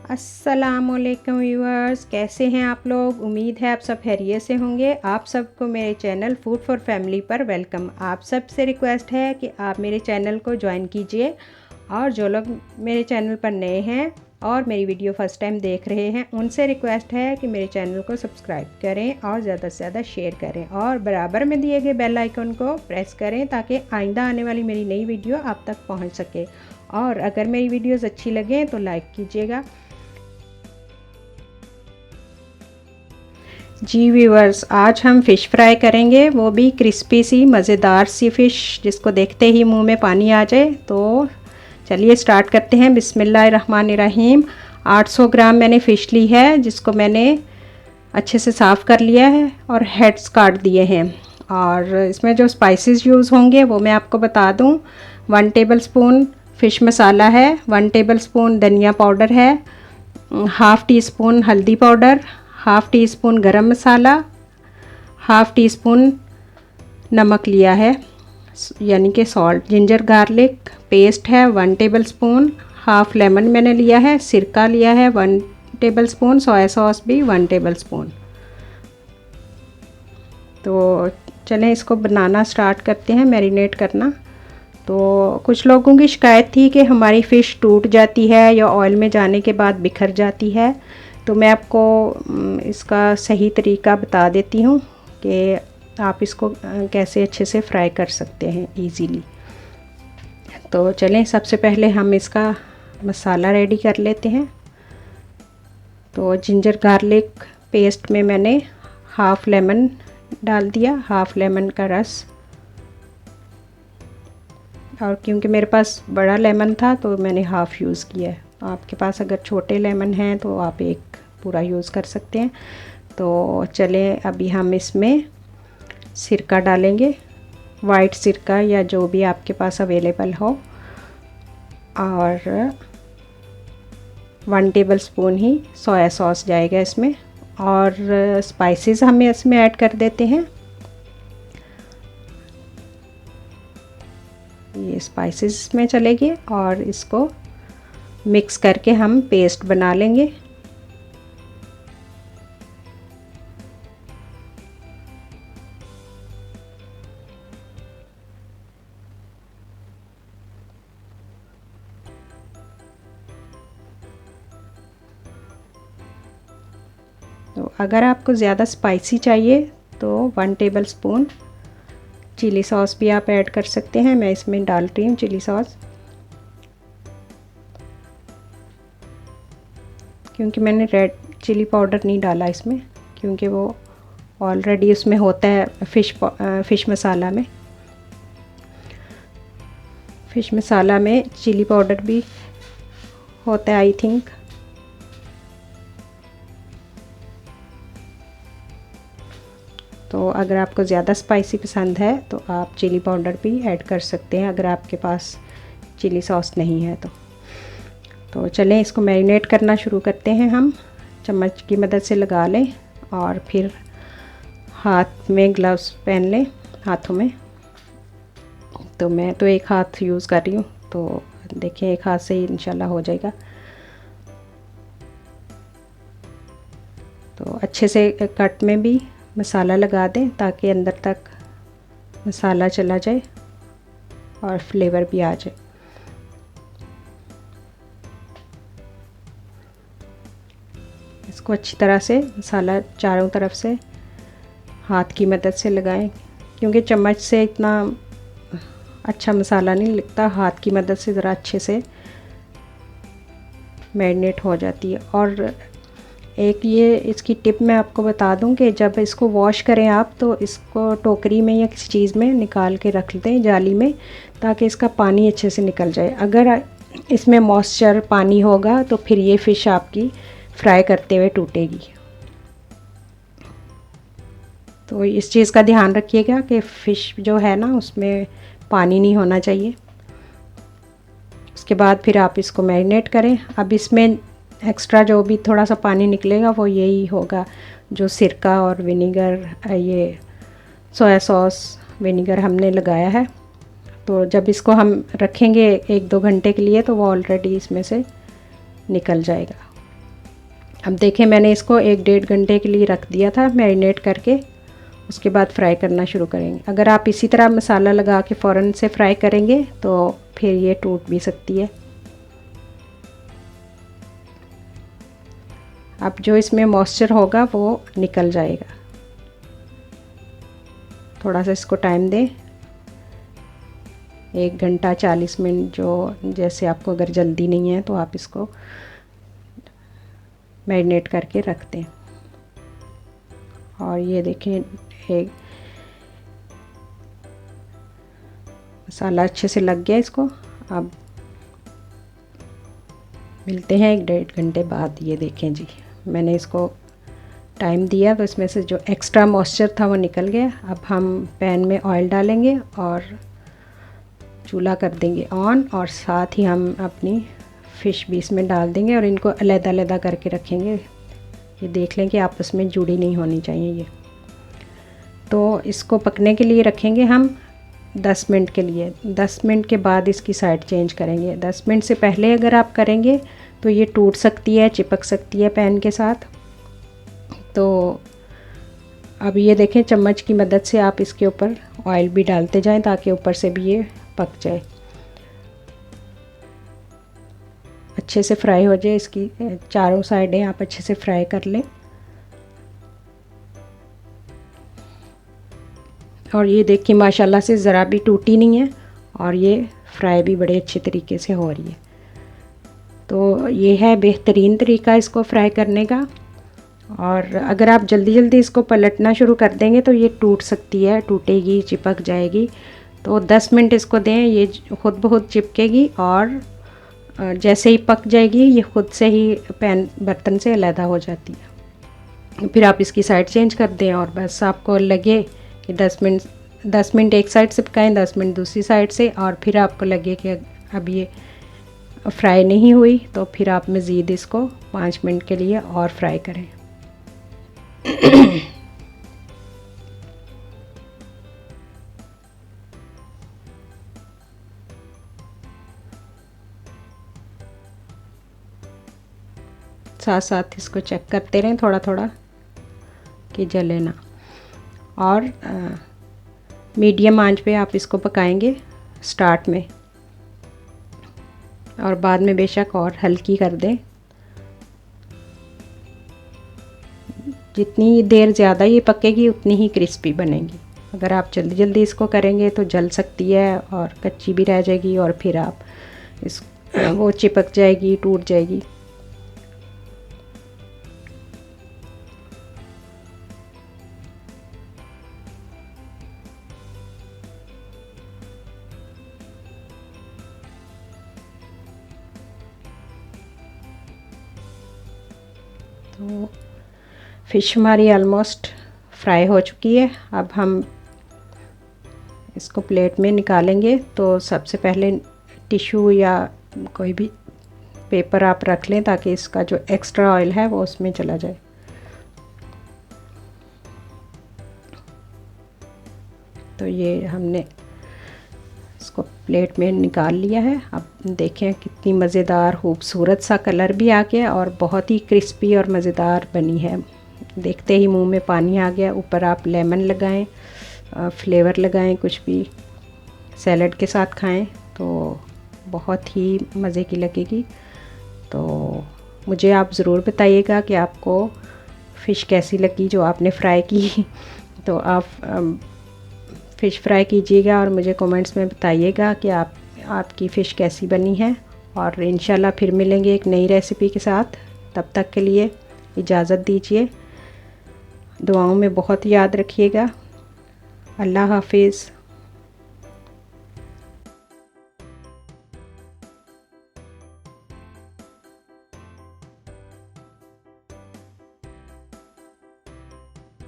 अस्सलामुअलैकुम व्यूअर्स, कैसे हैं आप लोग। उम्मीद है आप सब खैरियत से होंगे। आप सबको मेरे चैनल फूड फॉर फैमिली पर वेलकम। आप सब से रिक्वेस्ट है कि आप मेरे चैनल को ज्वाइन कीजिए, और जो लोग मेरे चैनल पर नए हैं और मेरी वीडियो फर्स्ट टाइम देख रहे हैं उनसे रिक्वेस्ट है कि मेरे चैनल को सब्सक्राइब करें और ज़्यादा से ज़्यादा शेयर करें और बराबर में दिए गए बेल आइकन को प्रेस करें ताकि आइंदा आने वाली मेरी नई वीडियो आप तक पहुंच सके। और अगर मेरी वीडियोस अच्छी लगें तो लाइक कीजिएगा। जी व्यूअर्स, आज हम फ़िश फ्राई करेंगे, वो भी क्रिस्पी सी मज़ेदार सी फ़िश जिसको देखते ही मुंह में पानी आ जाए। तो चलिए स्टार्ट करते हैं। बिस्मिल्लाहिर्रहमानिर्रहीम। 800 ग्राम मैंने फ़िश ली है जिसको मैंने अच्छे से साफ़ कर लिया है और हेड्स काट दिए हैं। और इसमें जो स्पाइसेस यूज़ होंगे वो मैं आपको बता दूं। 1 टेबलस्पून फ़िश मसाला है, 1 टेबलस्पून धनिया पाउडर है, हाफ़ टी स्पून हल्दी पाउडर, हाफ़ टी स्पून गरम मसाला, हाफ़ टी स्पून नमक लिया है यानी कि सॉल्ट। जिंजर गार्लिक पेस्ट है 1 टेबलस्पून, हाफ़ लेमन मैंने लिया है, सिरका लिया है 1 टेबलस्पून, सोया सॉस भी 1 टेबलस्पून। तो चलें इसको बनाना स्टार्ट करते हैं, मैरिनेट करना। तो कुछ लोगों की शिकायत थी कि हमारी फ़िश टूट जाती है या ऑयल में जाने के बाद बिखर जाती है। तो मैं आपको इसका सही तरीका बता देती हूँ कि आप इसको कैसे अच्छे से फ्राई कर सकते हैं इजीली। तो चलें सबसे पहले हम इसका मसाला रेडी कर लेते हैं। तो जिंजर गार्लिक पेस्ट में मैंने हाफ़ लेमन डाल दिया, हाफ़ लेमन का रस। और क्योंकि मेरे पास बड़ा लेमन था तो मैंने हाफ़ यूज़ किया है। आपके पास अगर छोटे लेमन हैं तो आप एक पूरा यूज़ कर सकते हैं। तो चलें अभी हम इसमें सिरका डालेंगे, वाइट सिरका या जो भी आपके पास अवेलेबल हो। और 1 टेबलस्पून ही सोया सॉस जाएगा इसमें। और स्पाइसेस हम इसमें ऐड कर देते हैं। ये स्पाइसेस में चलेगी और इसको मिक्स करके हम पेस्ट बना लेंगे। तो अगर आपको ज़्यादा स्पाइसी चाहिए तो 1 टेबलस्पून चिली सॉस भी आप ऐड कर सकते हैं। मैं इसमें डाल रही हूँ चिली सॉस, क्योंकि मैंने रेड चिली पाउडर नहीं डाला इसमें, क्योंकि वो ऑलरेडी उसमें होता है फ़िश मसाला में। फ़िश मसाला में चिली पाउडर भी होता है आई थिंक। तो अगर आपको ज़्यादा स्पाइसी पसंद है तो आप चिली पाउडर भी ऐड कर सकते हैं अगर आपके पास चिली सॉस नहीं है तो चलें इसको मैरिनेट करना शुरू करते हैं। हम चम्मच की मदद से लगा लें और फिर हाथ में ग्लव्स पहन लें, हाथों में। तो मैं तो एक हाथ यूज़ कर रही हूँ, तो देखिए एक हाथ से ही इंशाल्लाह हो जाएगा। तो अच्छे से कट में भी मसाला लगा दें ताकि अंदर तक मसाला चला जाए और फ्लेवर भी आ जाए। इसको अच्छी तरह से मसाला चारों तरफ से हाथ की मदद से लगाएं, क्योंकि चम्मच से इतना अच्छा मसाला नहीं लगता, हाथ की मदद से ज़रा अच्छे से मैरिनेट हो जाती है। और एक ये इसकी टिप मैं आपको बता दूं कि जब इसको वॉश करें आप तो इसको टोकरी में या किसी चीज़ में निकाल के रख दें, जाली में, ताकि इसका पानी अच्छे से निकल जाए। अगर इसमें मॉइस्चर पानी होगा तो फिर ये फ़िश आपकी फ्राई करते हुए टूटेगी। तो इस चीज़ का ध्यान रखिएगा कि फ़िश जो है ना उसमें पानी नहीं होना चाहिए। उसके बाद फिर आप इसको मैरिनेट करें। अब इसमें एक्स्ट्रा जो भी थोड़ा सा पानी निकलेगा वो यही होगा जो सिरका और विनेगर, ये सोया सॉस विनेगर हमने लगाया है। तो जब इसको हम रखेंगे 1-2 घंटे के लिए तो वो ऑलरेडी इसमें से निकल जाएगा। अब देखें, मैंने इसको 1-1.5 घंटे के लिए रख दिया था मैरिनेट करके। उसके बाद फ्राई करना शुरू करेंगे। अगर आप इसी तरह मसाला लगा के फ़ौरन से फ्राई करेंगे तो फिर ये टूट भी सकती है। अब जो इसमें मॉइस्चर होगा वो निकल जाएगा। थोड़ा सा इसको टाइम दें, 1 घंटा 40 मिनट, जो जैसे आपको अगर जल्दी नहीं है तो आप इसको मैरिनेट करके रख दें। और ये देखें, एक मसाला अच्छे से लग गया इसको। अब मिलते हैं 1-1.5 घंटे बाद। ये देखें जी, मैंने इसको टाइम दिया तो इसमें से जो एक्स्ट्रा मॉइस्चर था वो निकल गया। अब हम पैन में ऑयल डालेंगे और चूल्हा कर देंगे ऑन, और साथ ही हम अपनी फ़िश भी इसमें डाल देंगे और इनको अलग-अलग करके रखेंगे। ये देख लें कि आपस में जुड़ी नहीं होनी चाहिए ये। तो इसको पकने के लिए रखेंगे हम 10 मिनट के लिए। 10 मिनट के बाद इसकी साइड चेंज करेंगे। 10 मिनट से पहले अगर आप करेंगे तो ये टूट सकती है, चिपक सकती है पैन के साथ। तो अब ये देखें, चम्मच की मदद से आप इसके ऊपर ऑयल भी डालते जाएं ताकि ऊपर से भी ये पक जाए, अच्छे से फ्राई हो जाए। इसकी चारों साइडें आप अच्छे से फ्राई कर लें। और ये देखिए, माशाल्लाह से ज़रा भी टूटी नहीं है और ये फ्राई भी बड़े अच्छे तरीके से हो रही है। तो ये है बेहतरीन तरीका इसको फ्राई करने का। और अगर आप जल्दी जल्दी इसको पलटना शुरू कर देंगे तो ये टूट सकती है, टूटेगी, चिपक जाएगी। तो 10 मिनट इसको दें, ये खुद ब खुद चिपकेगी और जैसे ही पक जाएगी ये खुद से ही पैन बर्तन से अलग हो जाती है। फिर आप इसकी साइड चेंज कर दें और बस आपको लगे कि 10 मिनट एक साइड से पकाएं, 10 मिनट दूसरी साइड से, और फिर आपको लगे कि अब ये फ्राई नहीं हुई तो फिर आप मज़ीद इसको 5 मिनट के लिए और फ्राई करें। साथ साथ इसको चेक करते रहें थोड़ा थोड़ा कि जले ना। और मीडियम आंच पे आप इसको पकाएंगे स्टार्ट में, और बाद में बेशक और हल्की कर दें। जितनी देर ज़्यादा ये पकेगी उतनी ही क्रिस्पी बनेगी। अगर आप जल्दी जल्दी इसको करेंगे तो जल सकती है और कच्ची भी रह जाएगी, और फिर आप वो चिपक जाएगी, टूट जाएगी। तो फ़िश हमारी ऑलमोस्ट फ्राई हो चुकी है। अब हम इसको प्लेट में निकालेंगे। तो सबसे पहले टिश्यू या कोई भी पेपर आप रख लें ताकि इसका जो एक्स्ट्रा ऑयल है वो उसमें चला जाए। तो ये हमने इसको प्लेट में निकाल लिया है। अब देखें कितनी मज़ेदार खूबसूरत सा कलर भी आ गया और बहुत ही क्रिस्पी और मज़ेदार बनी है। देखते ही मुंह में पानी आ गया। ऊपर आप लेमन लगाएं, फ्लेवर लगाएं, कुछ भी सैलड के साथ खाएं तो बहुत ही मज़े की लगेगी। तो मुझे आप ज़रूर बताइएगा कि आपको फ़िश कैसी लगी जो आपने फ्राई की। तो आप फ़िश फ्राई कीजिएगा और मुझे कमेंट्स में बताइएगा कि आपकी फ़िश कैसी बनी है। और इंशाल्लाह फिर मिलेंगे एक नई रेसिपी के साथ। तब तक के लिए इजाज़त दीजिए। दुआओं में बहुत याद रखिएगा। अल्लाह हाफिज़।